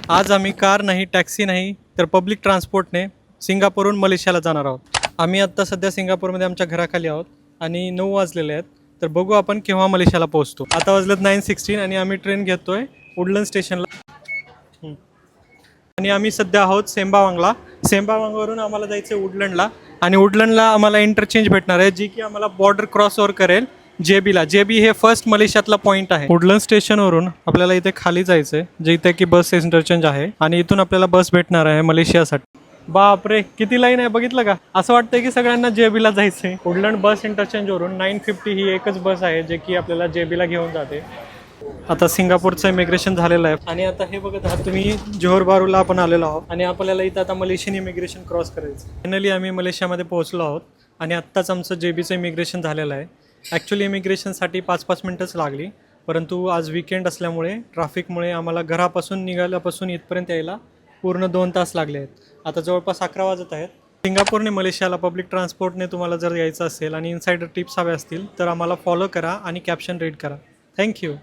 आज आम्ही कार नाही, टॅक्सी नाही, तर पब्लिक ट्रान्सपोर्टने सिंगापूरहून मलेशियाला जाणार आहोत. आम्ही आत्ता सध्या सिंगापूरमध्ये आमच्या घराखाली आहोत आणि 9 वाजलेले आहेत. तर बघू आपण केव्हा मलेशियाला पोहोचतो. आता वाजलेत 9:16 आणि आम्ही ट्रेन घेतोय वुडलंड स्टेशनला. आणि आम्ही सध्या आहोत सेंबावांगला. सेंबावांगवरून आम्हाला जायचं आहे वुडलंडला आणि वुडलंडला आम्हाला इंटरचेंज भेटणार आहे, जी की आम्हाला बॉर्डर क्रॉस ओव्हर करेल जेबीला. जेबी हे फर्स्ट मलेशियातला पॉईंट आहे. वुडलंड स्टेशनवरून आपल्याला इथे खाली जायचं आहे, जे इथे की बस इंटरचेंज आहे आणि इथून आपल्याला बस भेटणार आहे मलेशियासाठी. बापरे, किती लाईन आहे बघितलं का? असं वाटतंय की सगळ्यांना जेबीला जायचं आहे. वुडलंड बस इंटरचेंजवरून 9:50 ही एकच बस आहे, जे की आपल्याला जेबीला घेऊन जाते. आता सिंगापूरचं इमिग्रेशन झालेलं आहे आणि आता हे बघत आहात तुम्ही, जोहर बारूला आपण आलेलो आहोत आणि आपल्याला इथं आता मलेशियन इमिग्रेशन क्रॉस करायचं. फायनली आम्ही मलेशियामध्ये पोहोचलो आहोत आणि आत्ताच आमचं जेबीचं इमिग्रेशन झालेलं आहे. ॲक्च्युली इमिग्रेशनसाठी 5-5 मिनटंच लागली, परंतु आज वीकेंड असल्यामुळे ट्रॅफिकमुळे आम्हाला घरापासून निघाल्यापासून इथपर्यंत यायला पूर्ण 2 तास लागले आहेत. आता जवळपास 11 वाजत आहेत. सिंगापूरने मलेशियाला पब्लिक ट्रान्सपोर्टने तुम्हाला जर यायचं असेल आणि इनसाइडर टिप्स हवे असतील तर आम्हाला फॉलो करा आणि कॅप्शन रीड करा. थँक्यू.